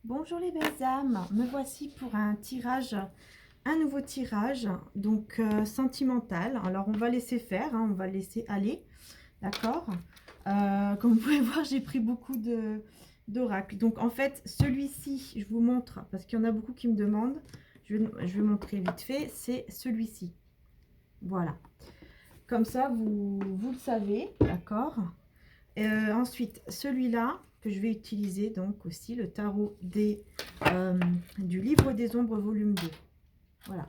Bonjour les belles âmes, me voici pour un tirage, un nouveau tirage, donc sentimental. Alors on va laisser faire, hein, on va laisser aller, d'accord. Comme vous pouvez voir, j'ai pris beaucoup d'oracles. Donc en fait, celui-ci, je vous montre, parce qu'il y en a beaucoup qui me demandent, je vais montrer vite fait, c'est celui-ci. Voilà, comme ça vous le savez, d'accord. Ensuite, celui-là que je vais utiliser donc aussi, le tarot du livre des ombres volume 2. Voilà.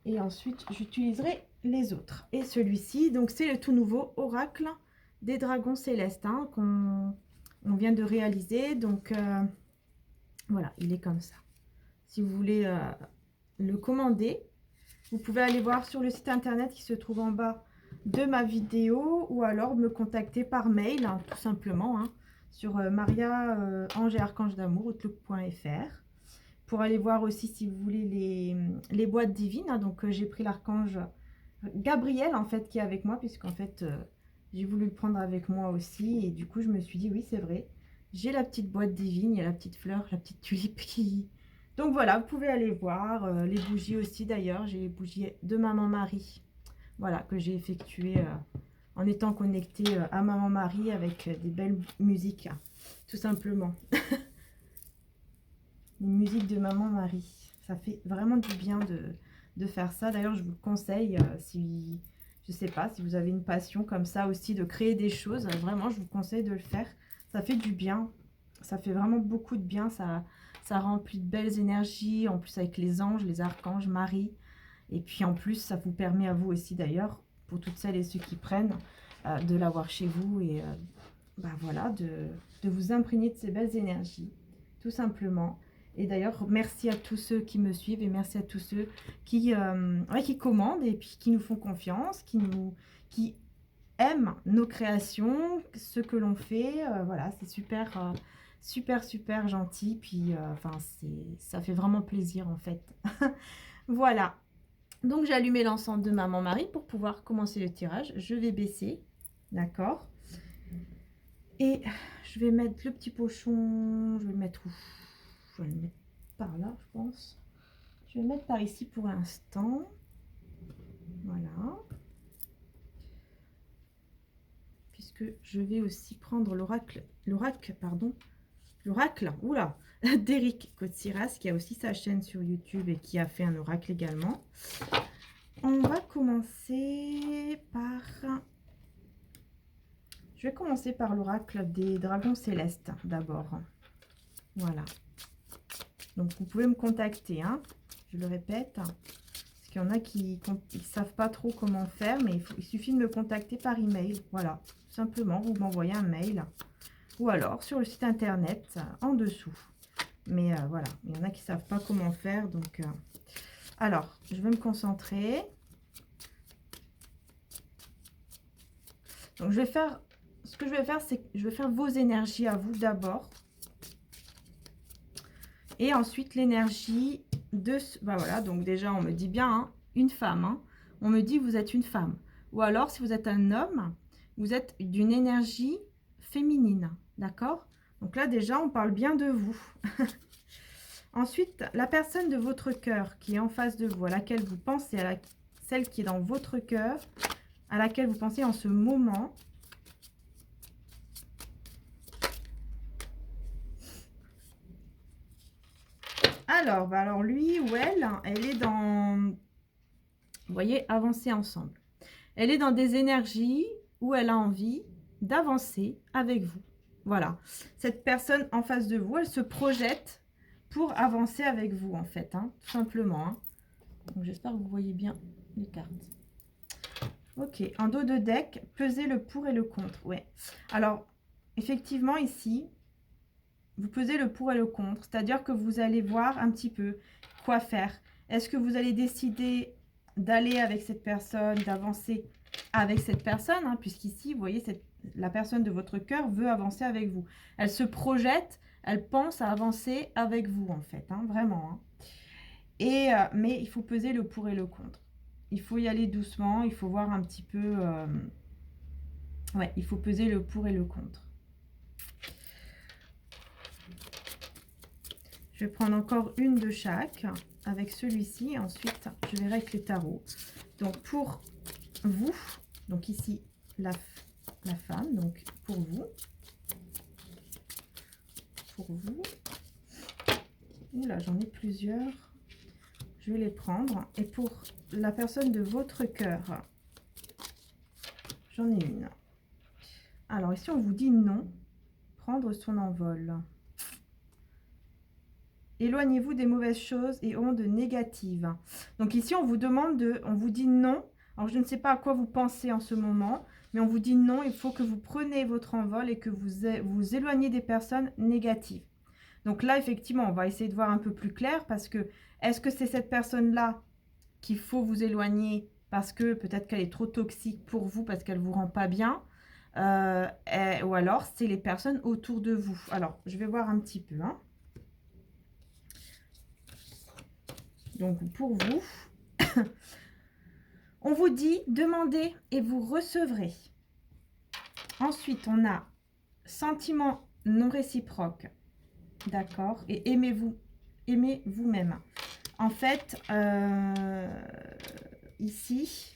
Et ensuite, j'utiliserai les autres. Et celui-ci, donc c'est le tout nouveau oracle des dragons célestes hein, qu'on vient de réaliser. Donc voilà, il est comme ça. Si vous voulez le commander, vous pouvez aller voir sur le site internet qui se trouve en bas de ma vidéo ou alors me contacter par mail, hein, tout simplement, hein, sur Maria Ange et Archange d'Amour, outlook.fr. Pour aller voir aussi si vous voulez les boîtes divines. Hein, donc j'ai pris l'archange Gabriel en fait qui est avec moi, puisqu'en fait j'ai voulu le prendre avec moi aussi. Et du coup je me suis dit oui c'est vrai, j'ai la petite boîte divine, il y a la petite fleur, la petite tulipe qui... Donc voilà, vous pouvez aller voir les bougies aussi d'ailleurs. J'ai les bougies de Maman Marie, voilà, que j'ai effectuées en étant connectée à Maman Marie avec des belles musiques, hein, tout simplement. Une musique de Maman Marie. Ça fait vraiment du bien de faire ça. D'ailleurs, je vous conseille, si je sais pas, si vous avez une passion comme ça aussi, de créer des choses, vraiment, je vous conseille de le faire. Ça fait du bien. Ça fait vraiment beaucoup de bien. Ça remplit de belles énergies. En plus, avec les anges, les archanges, Marie. Et puis, en plus, ça vous permet à vous aussi, d'ailleurs, pour toutes celles et ceux qui prennent, de l'avoir chez vous et bah voilà, de vous imprégner de ces belles énergies, tout simplement. Et d'ailleurs, merci à tous ceux qui me suivent et merci à tous ceux qui commandent et puis qui nous font confiance, qui aiment nos créations, ce que l'on fait. Voilà, c'est super, super gentil. Puis, enfin, ça fait vraiment plaisir en fait. Voilà. Donc, j'ai allumé l'ensemble de Maman Marie pour pouvoir commencer le tirage. Je vais baisser, d'accord. Et je vais mettre le petit pochon, je vais le mettre où? Je vais le mettre par là, je pense. Je vais le mettre par ici pour l'instant. Voilà. Puisque je vais aussi prendre l'oracle, oula, d'Eric Kotsiras, qui a aussi sa chaîne sur YouTube et qui a fait un oracle également. On va commencer par... Je vais commencer par l'oracle des dragons célestes d'abord. Voilà. Donc vous pouvez me contacter, hein, je le répète. Parce qu'il y en a qui ne savent pas trop comment faire, mais il suffit de me contacter par email. Voilà, tout simplement, vous m'envoyez un mail. Ou alors sur le site internet en dessous. Mais voilà, il y en a qui ne savent pas comment faire. Donc, alors, je vais me concentrer. Donc, je vais faire... Ce que je vais faire, c'est que je vais faire vos énergies à vous d'abord. Et ensuite, l'énergie de... Bah voilà, donc déjà, on me dit bien, hein, une femme. Hein. On me dit, vous êtes une femme. Ou alors, si vous êtes un homme, vous êtes d'une énergie féminine. D'accord? Donc là, déjà, on parle bien de vous. Ensuite, la personne de votre cœur qui est en face de vous, à laquelle vous pensez, celle qui est dans votre cœur, à laquelle vous pensez en ce moment. Alors, bah alors lui ou elle est dans, vous voyez, avancer ensemble. Elle est dans des énergies où elle a envie d'avancer avec vous. Voilà. Cette personne en face de vous, elle se projette pour avancer avec vous, en fait, hein, tout simplement. Hein. Donc, j'espère que vous voyez bien les cartes. Ok, en dos de deck, peser le pour et le contre. Ouais. Alors, effectivement, ici, vous pesez le pour et le contre. C'est-à-dire que vous allez voir un petit peu quoi faire. Est-ce que vous allez décider d'aller avec cette personne, d'avancer avec cette personne, hein, puisqu'ici, vous voyez, la personne de votre cœur veut avancer avec vous. Elle se projette, elle pense à avancer avec vous, en fait, hein, vraiment. Hein. Mais il faut peser le pour et le contre. Il faut y aller doucement, il faut voir un petit peu... ouais, il faut peser le pour et le contre. Je vais prendre encore une de chaque avec celui-ci. Ensuite, je verrai avec les tarots. Donc, pour vous, donc ici, la femme, donc pour vous. Pour vous. Oula, j'en ai plusieurs. Je vais les prendre. Et pour la personne de votre cœur, j'en ai une. Alors, ici, on vous dit non. Prendre son envol. Éloignez-vous des mauvaises choses et ondes négatives. Donc ici, on vous demande on vous dit non. Alors, je ne sais pas à quoi vous pensez en ce moment, mais on vous dit non, il faut que vous preniez votre envol et que vous éloignez des personnes négatives. Donc là, effectivement, on va essayer de voir un peu plus clair parce que est-ce que c'est cette personne-là qu'il faut vous éloigner parce que peut-être qu'elle est trop toxique pour vous, parce qu'elle ne vous rend pas bien, ou alors c'est les personnes autour de vous. Alors, je vais voir un petit peu, hein. Donc, pour vous, on vous dit demandez et vous recevrez. Ensuite, on a sentiment non réciproque. D'accord. Et aimez-vous. Aimez vous-même. En fait, ici,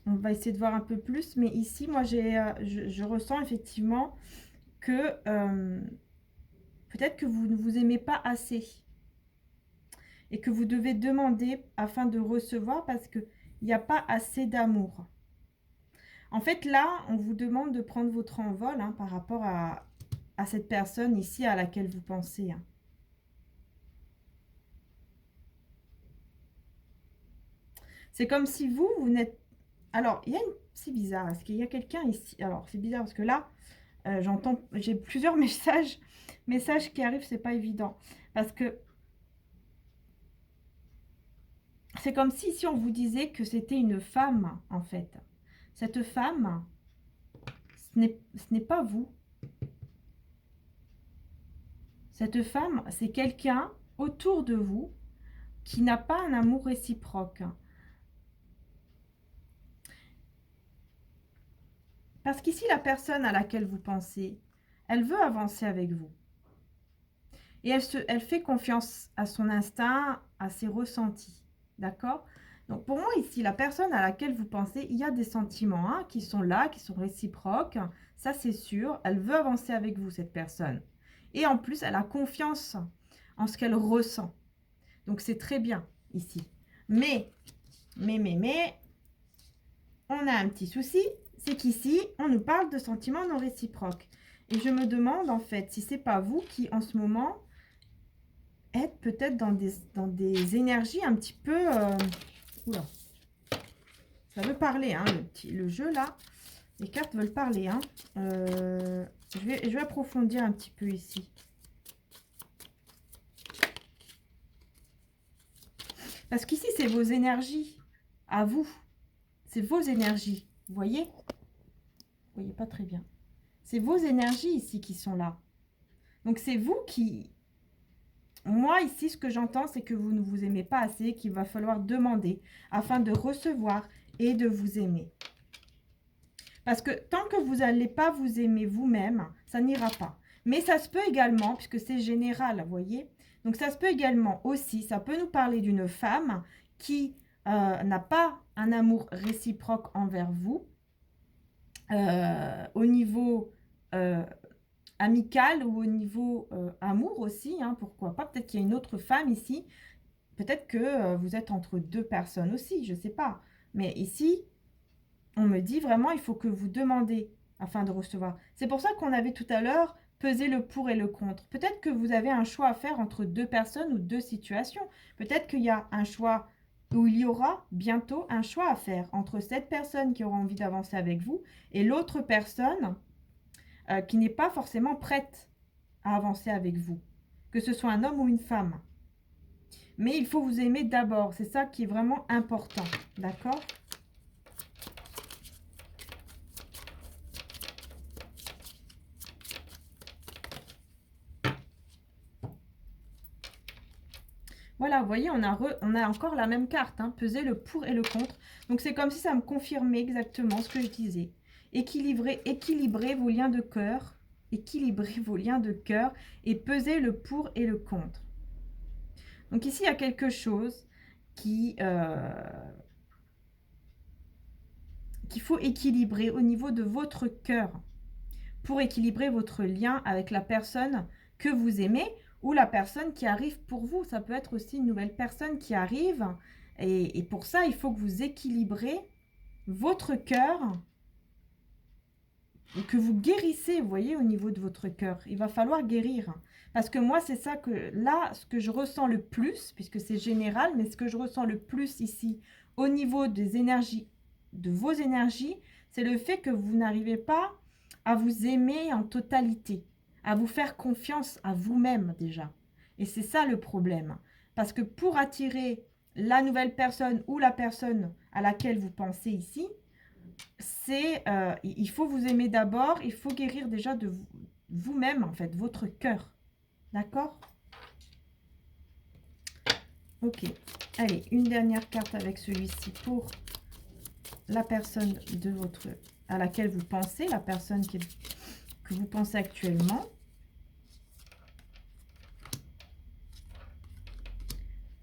on va essayer de voir un peu plus. Mais ici, moi, je ressens effectivement que peut-être que vous ne vous aimez pas assez. Et que vous devez demander afin de recevoir parce qu'il n'y a pas assez d'amour. En fait, là, on vous demande de prendre votre envol hein, par rapport à cette personne ici à laquelle vous pensez. Hein. C'est comme si vous n'êtes... Alors, c'est bizarre, est-ce qu'il y a quelqu'un ici? Alors, c'est bizarre parce que là, j'ai plusieurs messages qui arrivent, c'est pas évident. Parce que c'est comme si on vous disait que c'était une femme, en fait. Cette femme, ce n'est pas vous. Cette femme, c'est quelqu'un autour de vous qui n'a pas un amour réciproque. Parce qu'ici, la personne à laquelle vous pensez, elle veut avancer avec vous. Et elle fait confiance à son instinct, à ses ressentis. D'accord? Donc pour moi ici, la personne à laquelle vous pensez, il y a des sentiments hein, qui sont là, qui sont réciproques. Ça c'est sûr. Elle veut avancer avec vous, cette personne. Et en plus, elle a confiance en ce qu'elle ressent. Donc c'est très bien ici. Mais, on a un petit souci. C'est qu'ici, on nous parle de sentiments non réciproques. Et je me demande en fait si c'est pas vous qui en ce moment êtes peut-être dans des énergies un petit peu... Oula. Ça veut parler, hein, le jeu là. Les cartes veulent parler. Hein. Je vais approfondir un petit peu ici. Parce qu'ici, c'est vos énergies à vous. C'est vos énergies. Vous voyez? Vous voyez pas très bien. C'est vos énergies ici qui sont là. Donc, c'est vous qui... Moi, ici, ce que j'entends, c'est que vous ne vous aimez pas assez, qu'il va falloir demander afin de recevoir et de vous aimer. Parce que tant que vous n'allez pas vous aimer vous-même, ça n'ira pas. Mais ça se peut également, puisque c'est général, vous voyez. Donc, ça se peut également aussi, ça peut nous parler d'une femme qui n'a pas un amour réciproque envers vous, au niveau... amical ou au niveau amour aussi, hein, pourquoi pas, peut-être qu'il y a une autre femme ici, peut-être que vous êtes entre deux personnes aussi, je ne sais pas, mais ici, on me dit vraiment, il faut que vous demandez afin de recevoir. C'est pour ça qu'on avait tout à l'heure pesé le pour et le contre. Peut-être que vous avez un choix à faire entre deux personnes ou deux situations, peut-être qu'il y a un choix où il y aura bientôt un choix à faire entre cette personne qui aura envie d'avancer avec vous et l'autre personne qui n'est pas forcément prête à avancer avec vous, que ce soit un homme ou une femme. Mais il faut vous aimer d'abord, c'est ça qui est vraiment important, d'accord? Voilà, vous voyez, on a encore la même carte, hein, peser le pour et le contre. Donc c'est comme si ça me confirmait exactement ce que je disais. Équilibrez vos liens de cœur équilibrer vos liens de cœur et peser le pour et le contre. Donc ici, il y a quelque chose qu'il faut équilibrer au niveau de votre cœur pour équilibrer votre lien avec la personne que vous aimez ou la personne qui arrive pour vous. Ça peut être aussi une nouvelle personne qui arrive. Et pour ça, il faut que vous équilibrez votre cœur, que vous guérissez, vous voyez, au niveau de votre cœur. Il va falloir guérir. Parce que moi, c'est ça que, là, ce que je ressens le plus, puisque c'est général, mais ce que je ressens le plus ici, au niveau des énergies, de vos énergies, c'est le fait que vous n'arrivez pas à vous aimer en totalité, à vous faire confiance à vous-même déjà. Et c'est ça le problème. Parce que pour attirer la nouvelle personne ou la personne à laquelle vous pensez ici, il faut vous aimer d'abord, il faut guérir déjà de vous-même, en fait, votre cœur. D'accord? Ok. Allez, une dernière carte avec celui-ci pour la personne à laquelle vous pensez, la personne que vous pensez actuellement.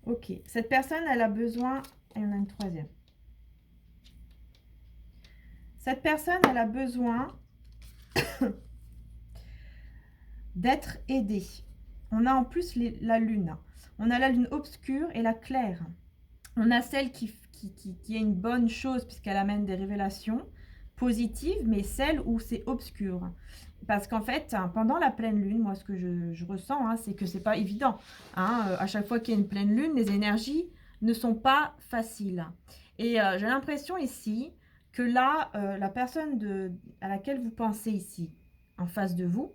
Ok. Cette personne, elle a besoin... Et on a une troisième. Cette personne, elle a besoin d'être aidée. On a en plus la lune. On a la lune obscure et la claire. On a celle qui est une bonne chose puisqu'elle amène des révélations positives, mais celle où c'est obscur. Parce qu'en fait, pendant la pleine lune, moi, ce que je ressens, hein, c'est que c'est pas évident. Hein, à chaque fois qu'il y a une pleine lune, les énergies ne sont pas faciles. Et j'ai l'impression ici que là, la personne à laquelle vous pensez ici, en face de vous,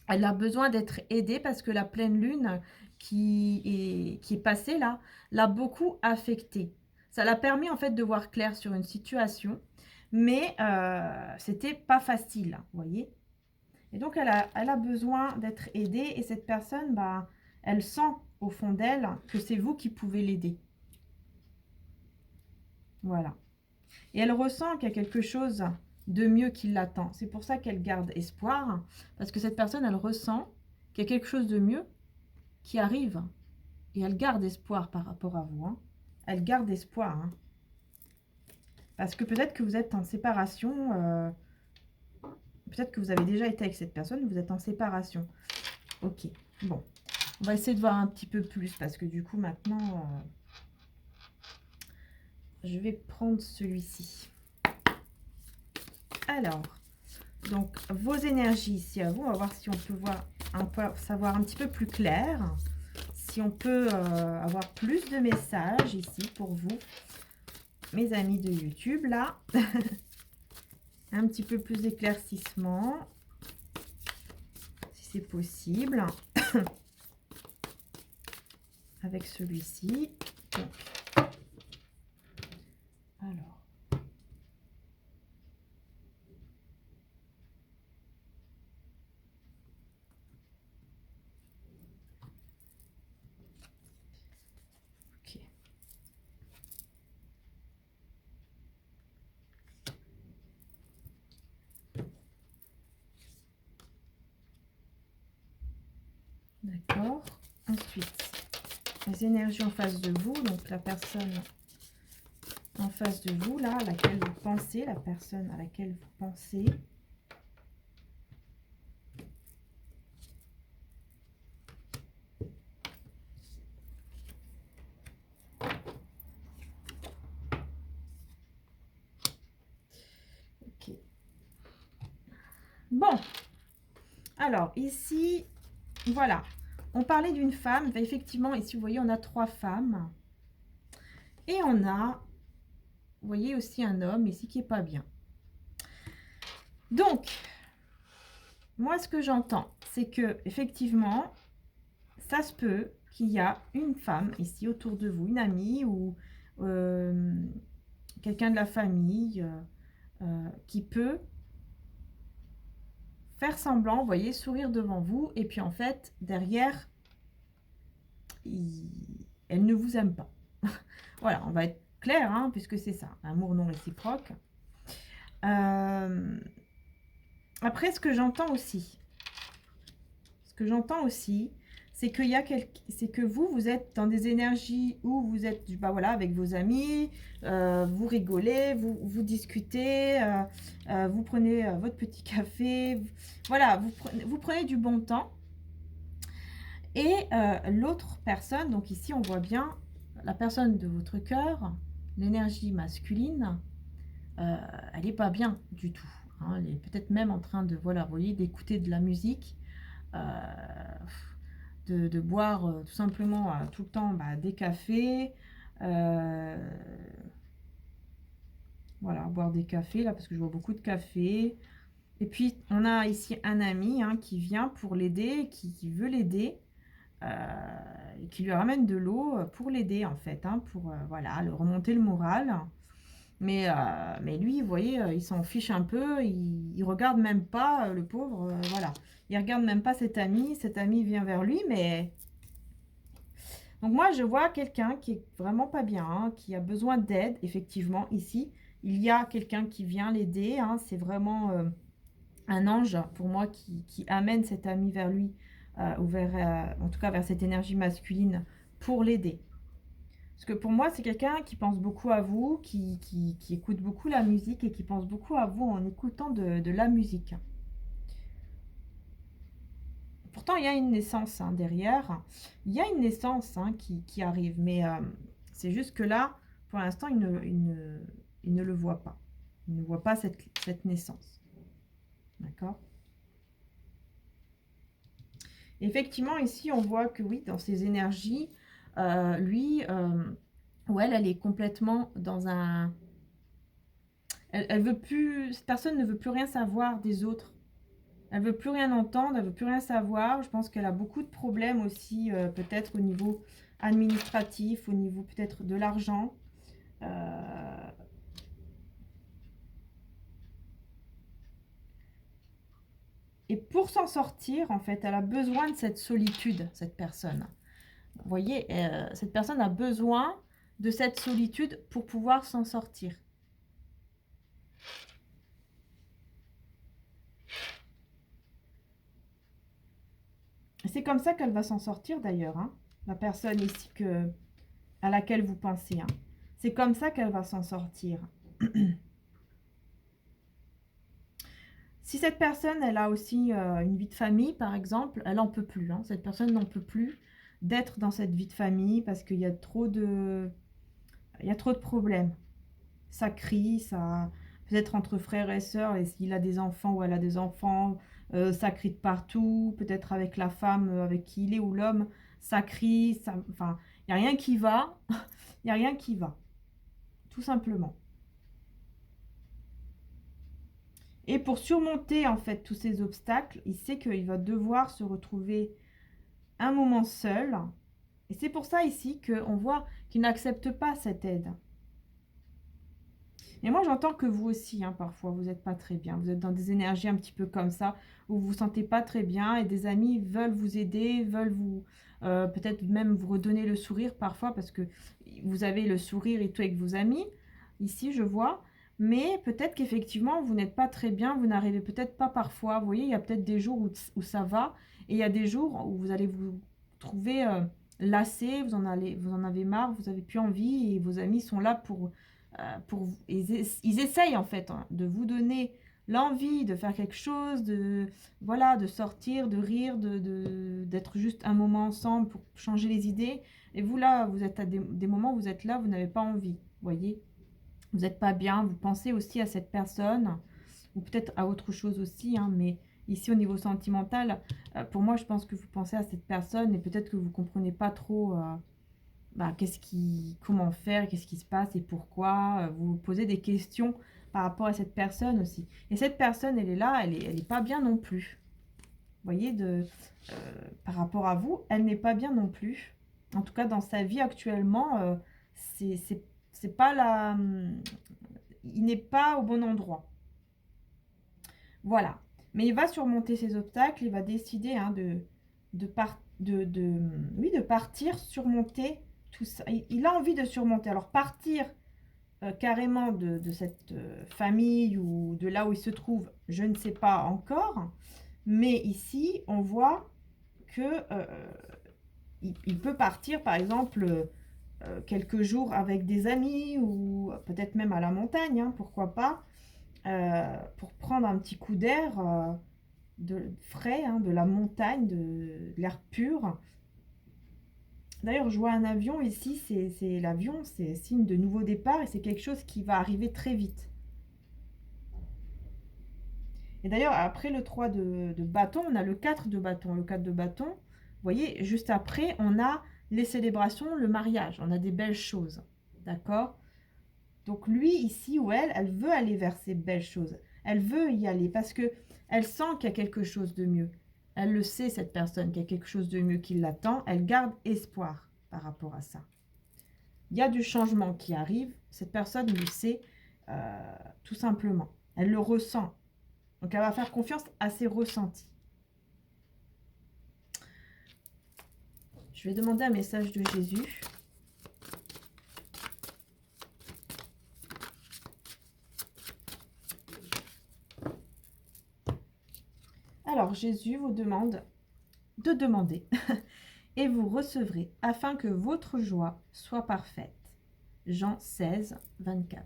elle a besoin d'être aidée parce que la pleine lune qui est passée là, l'a beaucoup affectée. Ça l'a permis en fait de voir clair sur une situation, mais c'était pas facile, vous voyez. Et donc elle a besoin d'être aidée et cette personne, bah, elle sent au fond d'elle que c'est vous qui pouvez l'aider. Voilà. Et elle ressent qu'il y a quelque chose de mieux qui l'attend. C'est pour ça qu'elle garde espoir, parce que cette personne, elle ressent qu'il y a quelque chose de mieux qui arrive. Et elle garde espoir par rapport à vous. Hein. Elle garde espoir. Hein. Parce que peut-être que vous êtes en séparation. Peut-être que vous avez déjà été avec cette personne, vous êtes en séparation. Ok, bon. On va essayer de voir un petit peu plus, parce que du coup, maintenant, je vais prendre celui-ci. Alors, donc, vos énergies ici à vous, on va voir si on peut savoir un petit peu plus clair. Si on peut avoir plus de messages ici pour vous, mes amis de YouTube, là. Un petit peu plus d'éclaircissement, si c'est possible. Avec celui-ci. Alors. Ok. D'accord. Ensuite, les énergies en face de vous, donc la personne en face de vous, là, à laquelle vous pensez, la personne à laquelle vous pensez. Ok. Bon. Alors, ici, voilà. On parlait d'une femme. Effectivement, ici, vous voyez, on a 3 femmes. Et on a, vous voyez, aussi un homme ici qui n'est pas bien. Donc, moi, ce que j'entends, c'est que effectivement, ça se peut qu'il y a une femme ici autour de vous, une amie ou quelqu'un de la famille qui peut faire semblant, vous voyez, sourire devant vous, et puis en fait, derrière, elle ne vous aime pas. Voilà, on va être clair, hein, puisque c'est ça, amour non réciproque. Après, ce que j'entends aussi, c'est qu'il y a c'est que vous êtes dans des énergies où vous êtes, bah voilà, avec vos amis, vous rigolez, vous discutez, vous prenez votre petit café, voilà, vous prenez du bon temps. Et l'autre personne, donc ici on voit bien la personne de votre cœur, l'énergie masculine, elle n'est pas bien du tout. Hein, elle est peut-être même en train de, voilà, vous voyez, d'écouter de la musique, euh, de boire tout simplement tout le temps bah, des cafés. euh, voilà, boire des cafés là, parce que je vois beaucoup de café. Et puis on a ici un ami hein, qui vient pour l'aider, qui veut l'aider. Et qui lui ramène de l'eau pour l'aider en fait, hein, pour voilà, le remonter le moral. Mais lui, vous voyez, il s'en fiche un peu, il regarde même pas le pauvre, voilà. Il regarde même pas cet ami vient vers lui, mais... Donc moi, je vois quelqu'un qui est vraiment pas bien, hein, qui a besoin d'aide, effectivement, ici. Il y a quelqu'un qui vient l'aider, hein, c'est vraiment un ange, pour moi, qui amène cet ami vers lui, ou vers, en tout cas vers cette énergie masculine, pour l'aider. Parce que pour moi, c'est quelqu'un qui pense beaucoup à vous, qui écoute beaucoup la musique et qui pense beaucoup à vous en écoutant de la musique. Pourtant, il y a une naissance hein, derrière. Il y a une naissance hein, qui arrive, mais c'est juste que là, pour l'instant, il ne le voit pas. Il ne voit pas cette naissance. D'accord? Effectivement, ici, on voit que oui, dans ses énergies, lui ou elle est complètement dans un... Elle veut plus... Cette personne ne veut plus rien savoir des autres. Elle veut plus rien entendre, elle veut plus rien savoir. Je pense qu'elle a beaucoup de problèmes aussi, peut-être au niveau administratif, au niveau peut-être de l'argent. Et pour s'en sortir, en fait, elle a besoin de cette solitude, cette personne. Vous voyez, cette personne a besoin de cette solitude pour pouvoir s'en sortir. C'est comme ça qu'elle va s'en sortir d'ailleurs, hein, la personne ici à laquelle vous pensez. Hein. C'est comme ça qu'elle va s'en sortir. Si cette personne, elle a aussi une vie de famille, par exemple, elle n'en peut plus. Hein. Cette personne n'en peut plus d'être dans cette vie de famille parce qu'il y a il y a trop de problèmes. Ça crie, ça peut-être entre frères et sœurs, et s'il a des enfants ou elle a des enfants, ça crie de partout. Peut-être avec la femme avec qui il est ou l'homme, ça crie. Ça, enfin, il n'y a rien qui va. Il n'y a rien qui va. Tout simplement. Et pour surmonter en fait tous ces obstacles, il sait qu'il va devoir se retrouver un moment seul. Et c'est pour ça ici qu'on voit qu'il n'accepte pas cette aide. Et moi j'entends que vous aussi, hein, parfois, vous n'êtes pas très bien. Vous êtes dans des énergies un petit peu comme ça, où vous ne vous sentez pas très bien et des amis veulent vous aider, veulent vous... peut-être même vous redonner le sourire parfois parce que vous avez le sourire et tout avec vos amis. Ici, je vois. Mais peut-être qu'effectivement, vous n'êtes pas très bien, vous n'arrivez peut-être pas parfois. Vous voyez, il y a peut-être des jours où ça va et il y a des jours où vous allez vous trouver lassé, vous en avez marre, vous n'avez plus envie et vos amis sont là ils essayent en fait hein, de vous donner l'envie de faire quelque chose, voilà, de sortir, de rire, d'être juste un moment ensemble pour changer les idées. Et vous là, vous êtes à des moments où vous êtes là, vous n'avez pas envie, vous voyez. Vous n'êtes pas bien, vous pensez aussi à cette personne, ou peut-être à autre chose aussi, hein, mais ici au niveau sentimental, pour moi je pense que vous pensez à cette personne et peut-être que vous ne comprenez pas trop bah, comment faire, qu'est-ce qui se passe et pourquoi. Vous vous posez des questions par rapport à cette personne aussi. Et cette personne, elle est là, elle est pas bien non plus. Vous voyez, par rapport à vous, elle n'est pas bien non plus. En tout cas, dans sa vie actuellement, c'est pas la... il n'est pas au bon endroit. Voilà. Mais il va surmonter ces obstacles, il va décider hein, oui, de partir, surmonter tout ça. Il a envie de surmonter. Alors partir carrément de cette famille ou de là où il se trouve, je ne sais pas encore. Mais ici, on voit que il peut partir, par exemple, quelques jours avec des amis ou peut-être même à la montagne, hein, pourquoi pas, pour prendre un petit coup d'air de frais, hein, de la montagne, de l'air pur. D'ailleurs, je vois un avion ici, c'est l'avion, c'est signe de nouveau départ et c'est quelque chose qui va arriver très vite. Et d'ailleurs, après le 3 de bâton, on a le 4 de bâton. Le 4 de bâton, vous voyez, juste après, on a les célébrations, le mariage. On a des belles choses, d'accord? Donc lui, ici, ou elle veut aller vers ces belles choses. Elle veut y aller parce que elle sent qu'il y a quelque chose de mieux. Elle le sait, cette personne, qu'il y a quelque chose de mieux qui l'attend. Elle garde espoir par rapport à ça. Il y a du changement qui arrive. Cette personne le sait tout simplement. Elle le ressent. Donc, elle va faire confiance à ses ressentis. Je vais demander un message de Jésus. Alors, Jésus vous demande de demander et vous recevrez afin que votre joie soit parfaite. Jean 16, 24.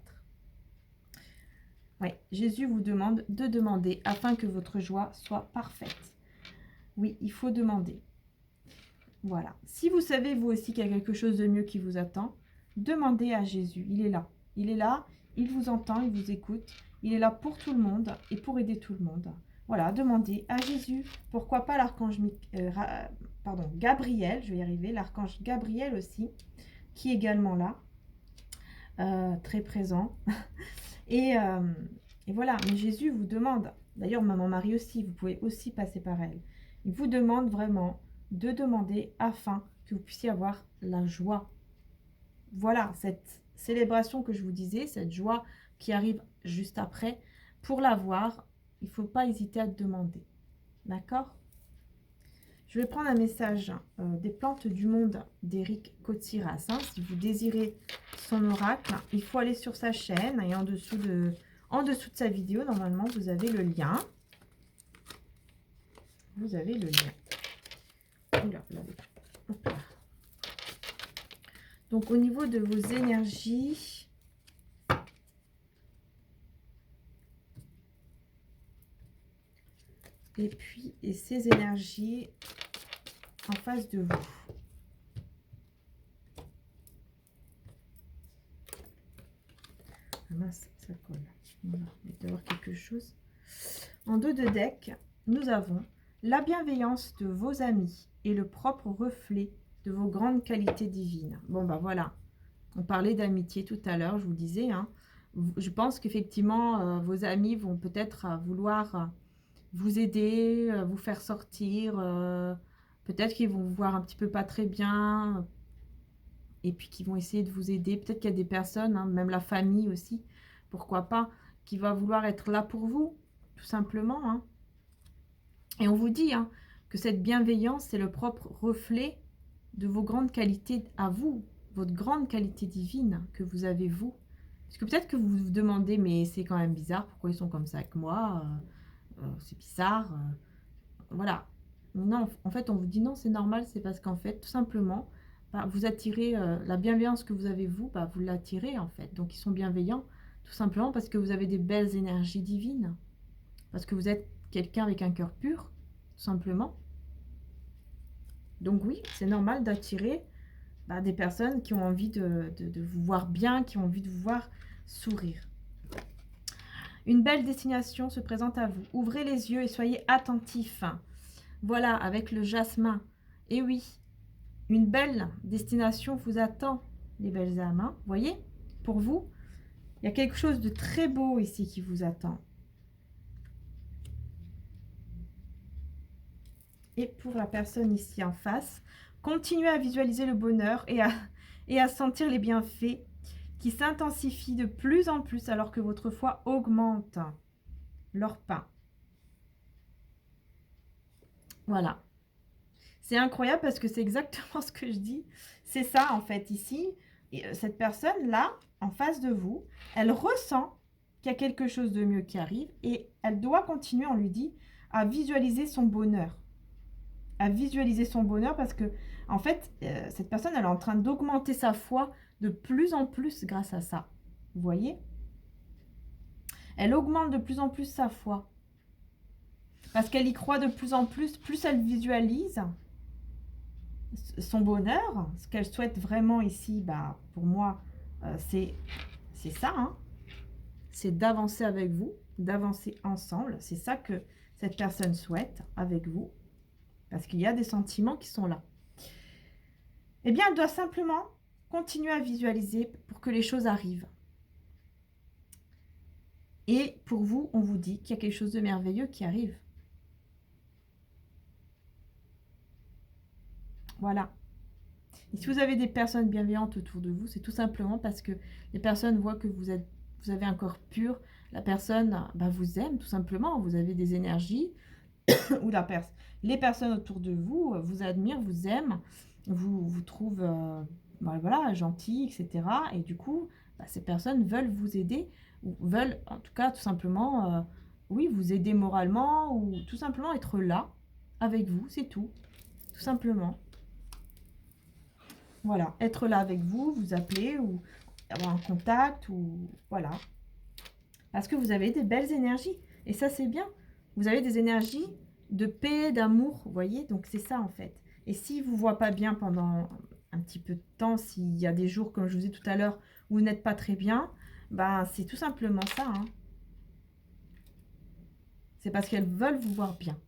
Oui, Jésus vous demande de demander afin que votre joie soit parfaite. Oui, il faut demander. Voilà. Si vous savez, vous aussi, qu'il y a quelque chose de mieux qui vous attend, demandez à Jésus. Il est là. Il est là, il vous entend, il vous écoute. Il est là pour tout le monde et pour aider tout le monde. Voilà, demandez à Jésus. Pourquoi pas l'archange Gabriel, je vais y arriver, l'archange Gabriel aussi, qui est également là, très présent. Et voilà, mais Jésus vous demande, d'ailleurs Maman Marie aussi, vous pouvez aussi passer par elle. Il vous demande vraiment de demander afin que vous puissiez avoir la joie. Voilà, cette célébration que je vous disais, cette joie qui arrive juste après, pour l'avoir, il ne faut pas hésiter à demander. D'accord? Je vais prendre un message des plantes du monde d'Éric Kotsiras. Hein. Si vous désirez son oracle, il faut aller sur sa chaîne et en dessous de sa vidéo, normalement, vous avez le lien. Vous avez le lien. Oula, là. Hop là. Donc, au niveau de vos énergies, et puis, et ces énergies en face de vous. Ah mince, ça colle. Voilà, il doit y avoir quelque chose. En dos de deck, nous avons la bienveillance de vos amis et le propre reflet de vos grandes qualités divines. Bon, bah voilà. On parlait d'amitié tout à l'heure, je vous disais. Hein. Je pense qu'effectivement, vos amis vont peut-être vouloir vous aider, vous faire sortir. Peut-être qu'ils vont vous voir un petit peu pas très bien. Et puis qui vont essayer de vous aider. Peut-être qu'il y a des personnes, hein, même la famille aussi, pourquoi pas, qui va vouloir être là pour vous, tout simplement. Hein. Et on vous dit hein, que cette bienveillance, c'est le propre reflet de vos grandes qualités à vous, votre grande qualité divine que vous avez vous. Parce que peut-être que vous vous demandez, mais c'est quand même bizarre, pourquoi ils sont comme ça avec moi, c'est bizarre. Voilà. Non, en fait, on vous dit non, c'est normal, c'est parce qu'en fait, tout simplement, bah, vous attirez la bienveillance que vous avez vous, bah, vous l'attirez en fait. Donc, ils sont bienveillants, tout simplement parce que vous avez des belles énergies divines. Parce que vous êtes quelqu'un avec un cœur pur, tout simplement. Donc oui, c'est normal d'attirer bah, des personnes qui ont envie de vous voir bien, qui ont envie de vous voir sourire. Une belle destination se présente à vous. Ouvrez les yeux et soyez attentifs. Voilà, avec le jasmin. Et oui, une belle destination vous attend, les belles âmes. Hein. Vous voyez, pour vous, il y a quelque chose de très beau ici qui vous attend. Et pour la personne ici en face, continuez à visualiser le bonheur et à sentir les bienfaits qui s'intensifient de plus en plus alors que votre foi augmente leur pain. Voilà. C'est incroyable parce que c'est exactement ce que je dis. C'est ça en fait ici. Et cette personne-là, en face de vous, elle ressent qu'il y a quelque chose de mieux qui arrive et elle doit continuer, on lui dit, à visualiser son bonheur. À visualiser son bonheur parce que, en fait, cette personne, elle est en train d'augmenter sa foi de plus en plus grâce à ça. Vous voyez? Elle augmente de plus en plus sa foi. Parce qu'elle y croit de plus en plus elle visualise son bonheur, ce qu'elle souhaite vraiment ici, bah, pour moi, c'est ça, hein. C'est d'avancer avec vous, d'avancer ensemble. C'est ça que cette personne souhaite avec vous, parce qu'il y a des sentiments qui sont là. Eh bien, elle doit simplement continuer à visualiser pour que les choses arrivent. Et pour vous, on vous dit qu'il y a quelque chose de merveilleux qui arrive. Voilà. Et si vous avez des personnes bienveillantes autour de vous, c'est tout simplement parce que les personnes voient que vous avez un corps pur. La personne vous aime tout simplement. Vous avez des énergies. Ou les personnes autour de vous vous admirent, vous aiment, vous trouvent voilà, gentil, etc. Et du coup, ces personnes veulent vous aider, ou veulent en tout cas tout simplement, oui, vous aider moralement, ou tout simplement être là avec vous, c'est tout simplement. Voilà, être là avec vous, vous appeler, ou avoir un contact, ou voilà. Parce que vous avez des belles énergies, et ça c'est bien. Vous avez des énergies de paix, d'amour, vous voyez, donc c'est ça en fait. Et si vous ne voyez pas bien pendant un petit peu de temps, s'il y a des jours, comme je vous ai dit tout à l'heure, où vous n'êtes pas très bien, c'est tout simplement ça, hein. C'est parce qu'elles veulent vous voir bien.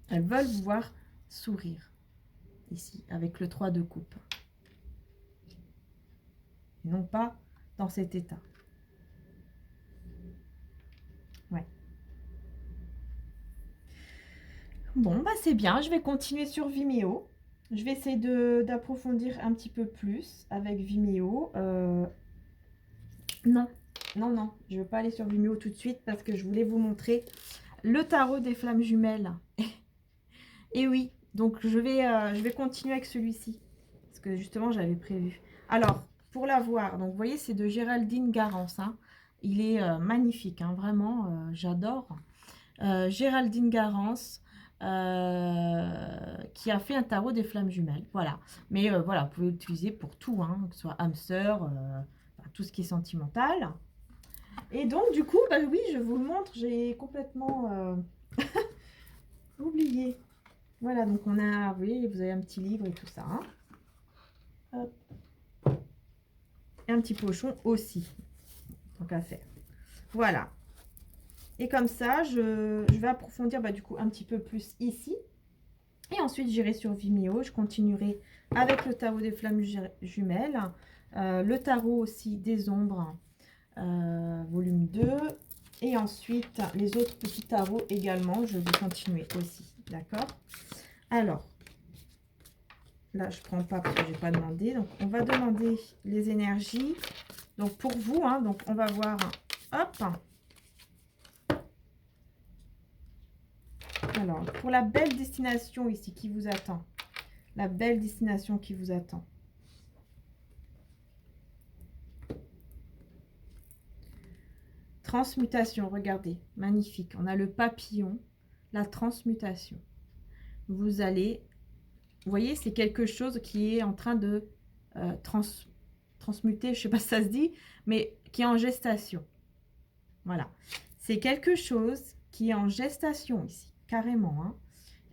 Elles veulent vous voir sourire, ici, avec le 3 de coupe. Et non pas dans cet état. Ouais. Bon, c'est bien. Je vais continuer sur Vimeo. Je vais essayer d'approfondir un petit peu plus avec Vimeo. Non, je ne veux pas aller sur Vimeo tout de suite parce que je voulais vous montrer le tarot des flammes jumelles. Et oui, donc je vais continuer avec celui-ci. Parce que justement, j'avais prévu. Alors, pour la voir, donc vous voyez, c'est de Géraldine Garance. Hein. Il est magnifique, hein, vraiment, j'adore. Géraldine Garance. Qui a fait un tarot des flammes jumelles, voilà. Mais voilà, vous pouvez l'utiliser pour tout, hein, que ce soit âme sœur, tout ce qui est sentimental. Et donc du coup, oui, je vous le montre, j'ai complètement oublié. Voilà, donc on a, vous voyez, vous avez un petit livre et tout ça. Hein. Hop. Et un petit pochon aussi, tant qu'à faire. Voilà. Et comme ça, je vais approfondir du coup un petit peu plus ici. Et ensuite, j'irai sur Vimeo. Je continuerai avec le tarot des flammes jumelles. Le tarot aussi des ombres, volume 2. Et ensuite, les autres petits tarots également. Je vais continuer aussi. D'accord? Alors, là, je ne prends pas parce que je n'ai pas demandé. Donc, on va demander les énergies. Donc, pour vous, hein, donc on va voir. Hop! Alors, pour la belle destination ici qui vous attend. La belle destination qui vous attend. Transmutation, regardez, magnifique. On a le papillon, la transmutation. Vous allez, vous voyez, c'est quelque chose qui est en train de transmuter, je ne sais pas si ça se dit, mais qui est en gestation. Voilà. C'est quelque chose qui est en gestation ici. Carrément.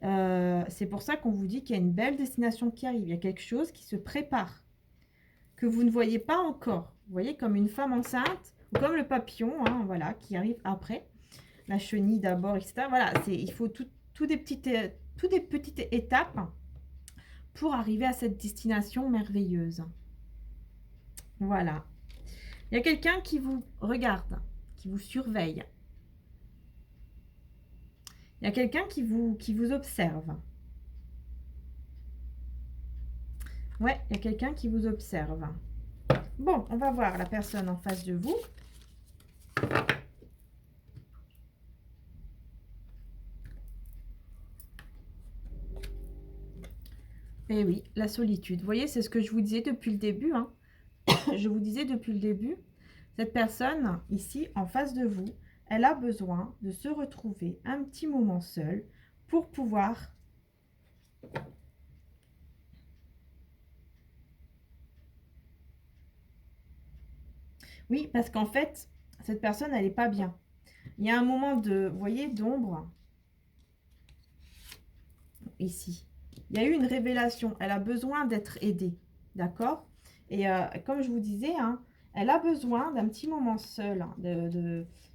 Hein. C'est pour ça qu'on vous dit qu'il y a une belle destination qui arrive. Il y a quelque chose qui se prépare, que vous ne voyez pas encore. Vous voyez, comme une femme enceinte, ou comme le papillon, hein, voilà, qui arrive après. La chenille d'abord, etc. Voilà, il faut toutes des petites étapes pour arriver à cette destination merveilleuse. Voilà. Il y a quelqu'un qui vous regarde, qui vous surveille. Il y a quelqu'un qui vous observe. Ouais, il y a quelqu'un qui vous observe. Bon, on va voir la personne en face de vous. Et oui, la solitude. Vous voyez, c'est ce que je vous disais depuis le début. Hein. je vous disais depuis le début, cette personne ici en face de vous, elle a besoin de se retrouver un petit moment seule pour pouvoir... Oui, parce qu'en fait, cette personne, elle n'est pas bien. Il y a un moment de, vous voyez, d'ombre, ici. Il y a eu une révélation. Elle a besoin d'être aidée, d'accord? Et comme je vous disais, hein, elle a besoin d'un petit moment seul. Hein,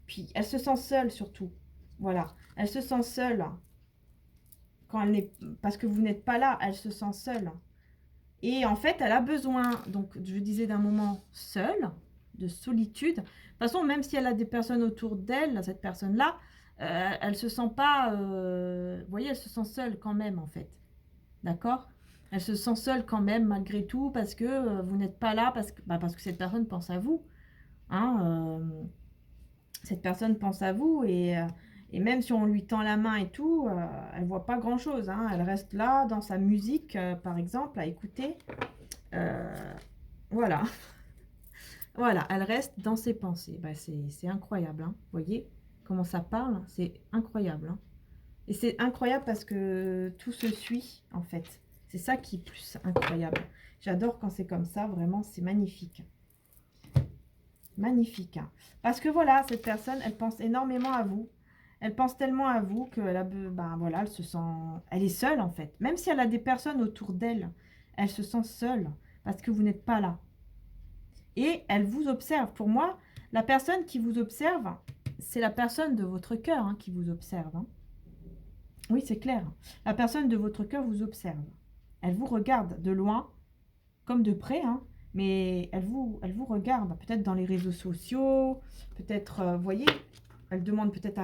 Puis, elle se sent seule surtout. Voilà. Elle se sent seule quand elle n'est... Parce que vous n'êtes pas là, elle se sent seule. Et en fait, elle a besoin, donc je disais, d'un moment seul, de solitude. De toute façon, même si elle a des personnes autour d'elle, cette personne-là, elle se sent pas... vous voyez, elle se sent seule quand même, en fait. D'accord? Elle se sent seule quand même, malgré tout, parce que vous n'êtes pas là, parce que cette personne pense à vous. Hein, cette personne pense à vous, et même si on lui tend la main et tout, elle voit pas grand-chose. Hein. Elle reste là, dans sa musique, par exemple, à écouter. Voilà. Voilà, elle reste dans ses pensées. Bah, c'est incroyable, hein. Vous voyez comment ça parle? C'est incroyable, hein. Et c'est incroyable parce que tout se suit, en fait. C'est ça qui est plus incroyable. J'adore quand c'est comme ça, vraiment, c'est magnifique. Magnifique. Hein. Parce que voilà, cette personne, elle pense énormément à vous. Elle pense tellement à vous qu'elle a, ben voilà, elle se sent, elle est seule en fait. Même si elle a des personnes autour d'elle, elle se sent seule parce que vous n'êtes pas là. Et elle vous observe. Pour moi, la personne qui vous observe, c'est la personne de votre cœur hein, qui vous observe. Hein. Oui, c'est clair. La personne de votre cœur vous observe. Elle vous regarde de loin, comme de près, hein, mais elle vous regarde. Peut-être dans les réseaux sociaux, peut-être, vous voyez, elle demande peut-être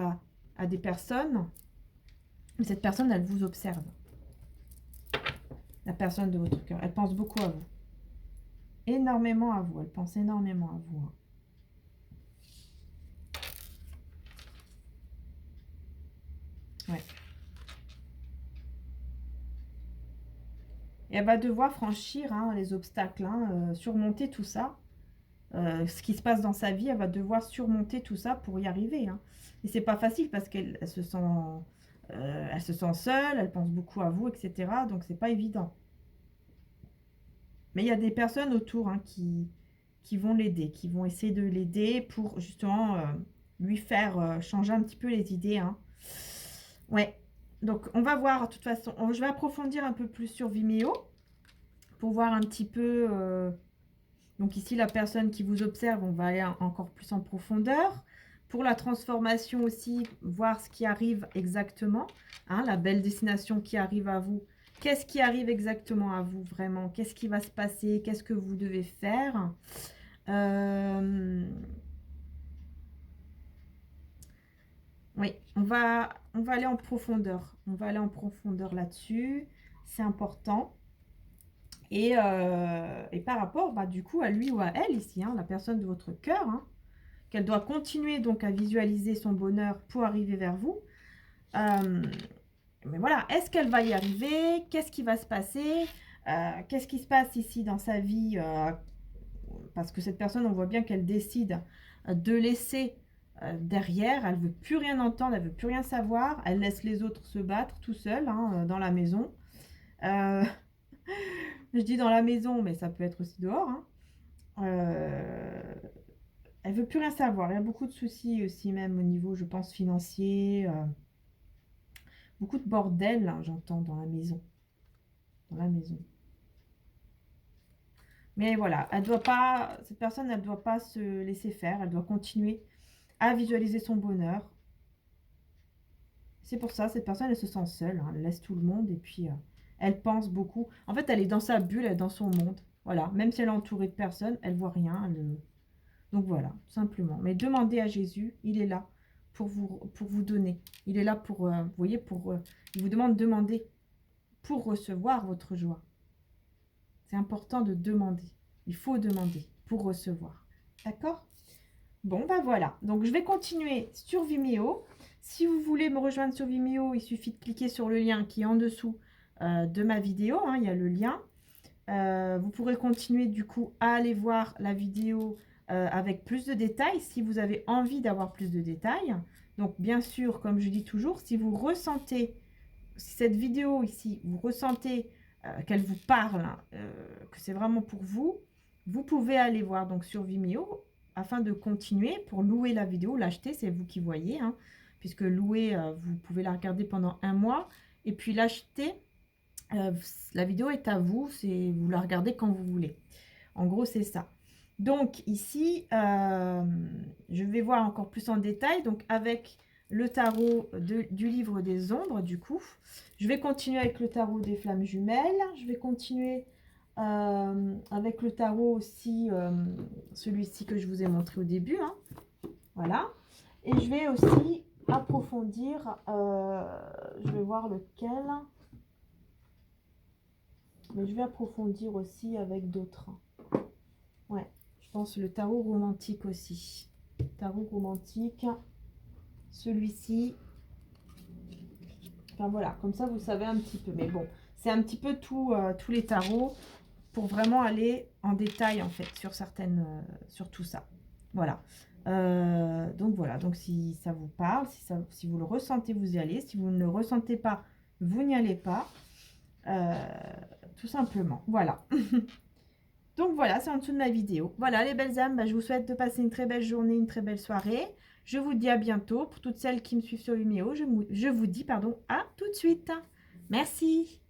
à des personnes. Mais cette personne, elle vous observe. La personne de votre cœur. Elle pense beaucoup à vous. Énormément à vous. Elle pense énormément à vous. Hein. Ouais. Et elle va devoir franchir hein, les obstacles, hein, surmonter tout ça. Ce qui se passe dans sa vie, elle va devoir surmonter tout ça pour y arriver. Hein. Et c'est pas facile parce qu'elle se sent seule, elle pense beaucoup à vous, etc. Donc c'est pas évident. Mais il y a des personnes autour hein, qui vont l'aider, qui vont essayer de l'aider pour justement lui faire changer un petit peu les idées. Hein. Ouais. Donc on va voir, de toute façon, je vais approfondir un peu plus sur Vimeo pour voir un petit peu... donc ici, la personne qui vous observe, on va aller encore plus en profondeur. Pour la transformation aussi, voir ce qui arrive exactement. Hein, la belle destination qui arrive à vous. Qu'est-ce qui arrive exactement à vous vraiment? Qu'est-ce qui va se passer? Qu'est-ce que vous devez faire? Oui, on va aller en profondeur. On va aller en profondeur là-dessus. C'est important. Et par rapport, bah, du coup, à lui ou à elle ici, hein, la personne de votre cœur, hein, qu'elle doit continuer donc à visualiser son bonheur pour arriver vers vous. Mais voilà, est-ce qu'elle va y arriver? Qu'est-ce qui va se passer? Qu'est-ce qui se passe ici dans sa vie? Parce que cette personne, on voit bien qu'elle décide de laisser derrière. Elle ne veut plus rien entendre, elle ne veut plus rien savoir. Elle laisse les autres se battre tout seul hein, dans la maison. Je dis dans la maison, mais ça peut être aussi dehors. Hein. Elle veut plus rien savoir. Il y a beaucoup de soucis aussi, même au niveau, je pense, financier. Beaucoup de bordel, hein, j'entends, dans la maison. Dans la maison. Mais voilà, elle doit pas, cette personne, elle ne doit pas se laisser faire. Elle doit continuer à visualiser son bonheur. C'est pour ça, cette personne, elle se sent seule. Hein, elle laisse tout le monde et puis elle pense beaucoup. En fait, elle est dans sa bulle, elle est dans son monde. Voilà, même si elle est entourée de personnes, elle voit rien. Donc voilà, tout simplement. Mais demandez à Jésus, il est là pour vous donner. Il est là pour, vous voyez, il vous demande de demander pour recevoir votre joie. C'est important de demander. Il faut demander pour recevoir. D'accord? Bon, ben voilà. Donc, je vais continuer sur Vimeo. Si vous voulez me rejoindre sur Vimeo, il suffit de cliquer sur le lien qui est en dessous de ma vidéo. Hein, il y a le lien. Vous pourrez continuer du coup à aller voir la vidéo avec plus de détails si vous avez envie d'avoir plus de détails. Donc bien sûr, comme je dis toujours, si vous ressentez, si cette vidéo ici, vous ressentez qu'elle vous parle, que c'est vraiment pour vous, vous pouvez aller voir donc sur Vimeo afin de continuer pour louer la vidéo, l'acheter, c'est vous qui voyez, hein, puisque louer, vous pouvez la regarder pendant 1 mois et puis l'acheter, la vidéo est à vous, vous la regardez quand vous voulez. En gros, c'est ça. Donc ici, je vais voir encore plus en détail. Donc avec le tarot du livre des ombres, du coup, je vais continuer avec le tarot des flammes jumelles. Je vais continuer avec le tarot aussi, celui-ci que je vous ai montré au début. Hein. Voilà. Et je vais aussi approfondir, je vais voir lequel. Mais je vais approfondir aussi avec d'autres. Ouais, je pense le tarot romantique aussi. Tarot romantique. Celui-ci. Enfin voilà, comme ça vous savez un petit peu. Mais bon, c'est un petit peu tous les tarots pour vraiment aller en détail en fait sur certaines, sur tout ça. Voilà. Donc voilà, donc si ça vous parle, si vous le ressentez, vous y allez. Si vous ne le ressentez pas, vous n'y allez pas. Tout simplement. Voilà. Donc voilà, c'est en dessous de ma vidéo. Voilà les belles âmes, je vous souhaite de passer une très belle journée, une très belle soirée. Je vous dis à bientôt. Pour toutes celles qui me suivent sur Vimeo, je vous dis pardon, à tout de suite. Merci.